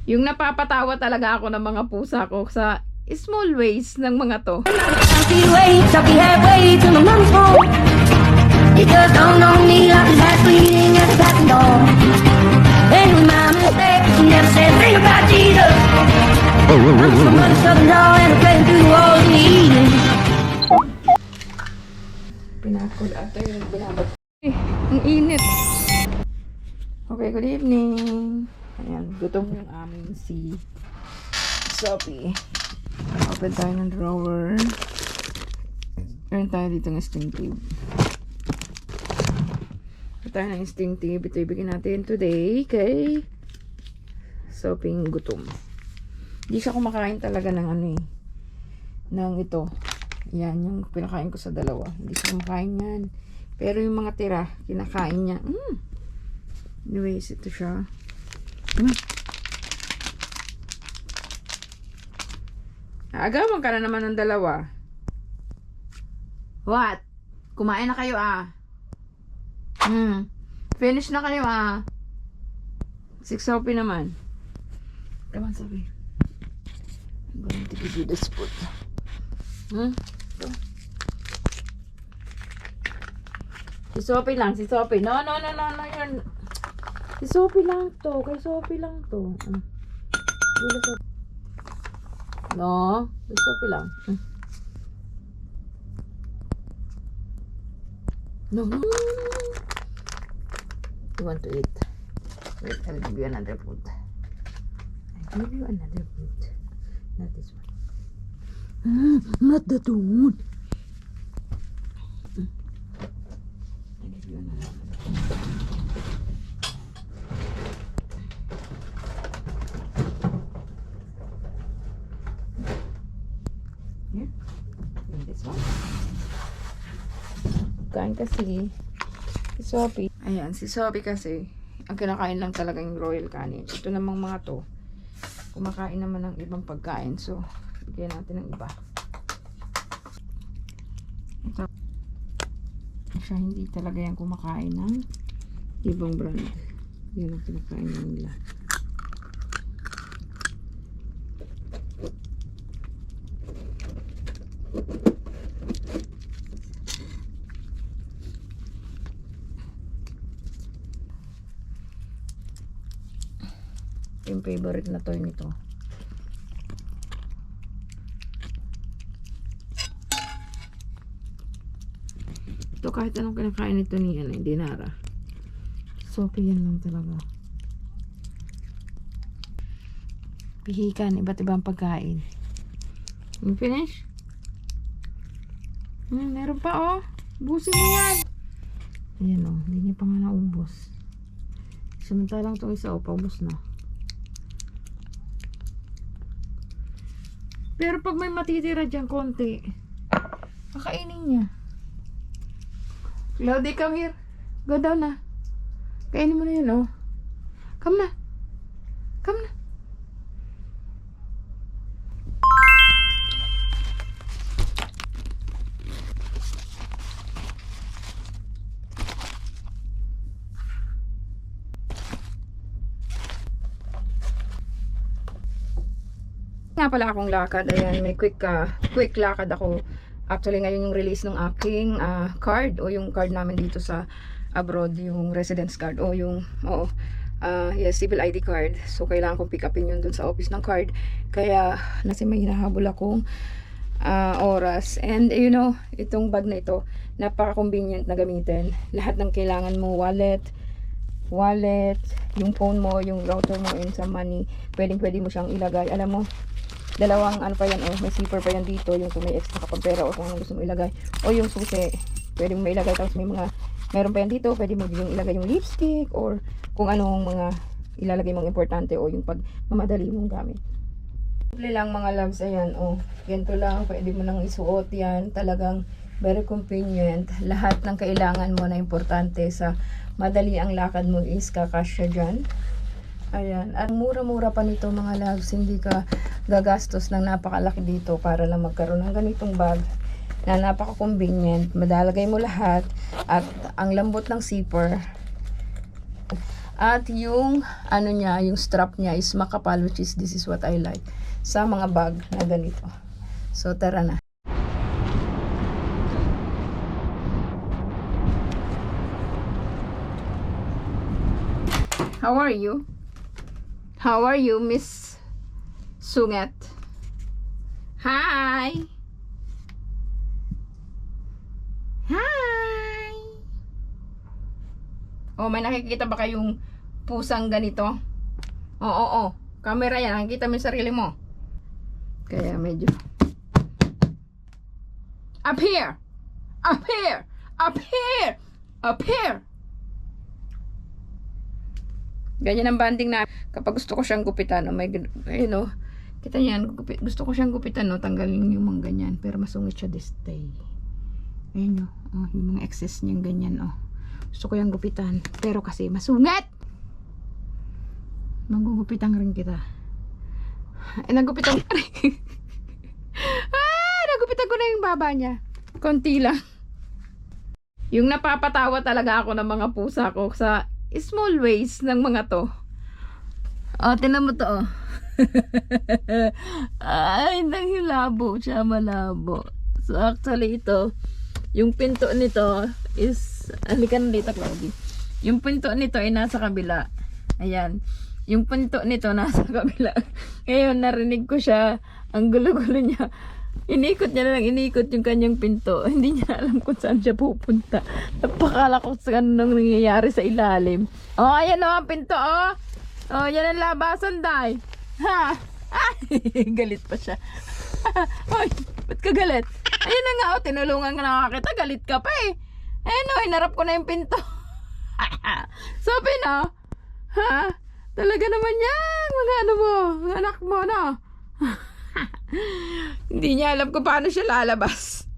Yung napapatawa talaga ako ng mga pusa ko sa small ways ng mga to. Happy waits, happy halfway to my mom's home. It just don't know me like it's heart bleeding at the back door. And with my mistake, she never said a thing about Jesus. I'm so much southern draw and I'm playing through the walls in the evening. Pinakul at yung binabag. Ang init. Okay, good evening. Ayan, gutom yung aming si Sophie. Open tayo ng drawer. Meron tayo dito ng instinctive. Open tayo ng instinctive. Ito ibigin natin today kay Sophie gutom. Hindi siya kumakain talaga ng ano eh. Ng ito. Yan, yung pinakain ko sa dalawa. Hindi siya kumakain yan. Pero yung mga tira, kinakain niya. Anyways, ito siya. Agawan ka na naman ng dalawa. What? Kumain na kayo Finish na kayo Six Sophie naman. Come on, Sophie. I'm going to give you this food. Si Sophie lang, si Sophie. No, yun. Si Sophie lang to. Kay Sophie lang to. No, si Sophie lang. No. You want to eat? Wait, I'll give you another food. I'll give you another food. Not this one. Not that one. I'll give you another one. Here. And this one. Kain kasi si Sophie. Ayan, si Sophie kasi ang kinakain lang talaga yung royal canin. Ito namang mga to kumakain naman ng ibang pagkain. So, bigyan natin ng iba. Ito. Siya hindi talaga yan kumakain ng ibang brand. Yan ang kinakain nila. Yung favorite na toy nito. Ito kahit anong kinakain nito ni Dinara. Sophie yan lang talaga. Pihikan, iba't ibang pagkain. You finish? Meron pa Busin mo yan. Ayan hindi niya pa nga naubos. Samantalang itong isa paubos na. Pero pag may matitira dyan konti, kakainin niya. Lodi, come here. Go down na. Kainin mo na yun, Come na. Come na. Nga pala akong lakad. Ayan, may quick lakad ako. Actually, ngayon yung release ng aking card o yung card namin dito sa abroad, yung residence card o yung yes, civil ID card. So, kailangan kong pick upin yun dun sa office ng card. Kaya, nasi may hinahabol akong oras. And, itong bag na ito, napaka-convenient na gamitin. Lahat ng kailangan mo, wallet, yung phone mo, yung router mo, and some money, pwede mo siyang ilagay. Alam mo, dalawang pa yan may zipper pa yan dito, yung kung may extra kapag pera o kung anong gusto mo ilagay, o yung susi pwede mo ilagay, tapos meron pa yan dito, pwede mo yung ilagay yung lipstick or kung anong mga ilalagay mong importante o yung pag mamadali mong gamit. Simple lang mga loves. Ayan ganito lang, pwede mo nang isuot yan, talagang very convenient. Lahat ng kailangan mo na importante sa madali ang lakad mo is kakasya dyan. Ayan, at mura-mura pa nito mga loves, hindi ka gagastos ng napakalaki dito para lang magkaroon ng ganitong bag na napaka-convenient. Madalagay mo lahat at ang lambot ng zipper. At yung ano niya, yung strap niya is makapal, which is this is what I like sa mga bag na ganito. So tara na. How are you? How are you, Miss Sungat? Hi! Hi! Oh, may nakikita ba kayong pusang ganito? Oo. Camera yan. Nakikita mo yung sarili mo. Kaya medyo... Up here! Up here! Up here! Up here! Ganyan ang banding na kapag gusto ko siyang gupitan, oh my God, you know, kita niyan, gusto ko siyang gupitan, no, tanggalin yung mga ganyan, pero masungit siya this day. Ayun, oh, yung mga excess niyang ganyan, oh. Gusto ko yung gupitan, pero kasi masungit! Magugupitan rin kita. Nagupitan ko rin. Nagupitan ko na yung baba niya. Konti lang. Yung napapatawa talaga ako ng mga pusa ko sa small ways ng mga to. Oh, tinan mo to, oh. Ay, nanghilabo siya, malabo. So, actually, ito, yung pinto nito is, alikan dito, Claudie. Yung pinto nito ay nasa kabila. Ayan. Yung pinto nito nasa kabila. Ngayon, narinig ko siya, ang gulo-gulo niya. Inikot niya na lang, inikot yung kanyang pinto. Hindi niya alam kung saan siya pupunta. Napakala ko sa anong nangyayari sa ilalim. Oh, ayan o, ang pinto, oh. Oh, yan ang labasan, day. Ha? Ay, galit pa siya. Hoy, ba't ka galit? Ayun na nga, oh, tinulungan ka na kita, galit ka pa eh. Ayun o, hinarap ko na yung pinto. Sabi na, ha? Talaga naman yan, mga ano mo, mga anak mo, no? Hindi niya alam kung paano siya lalabas.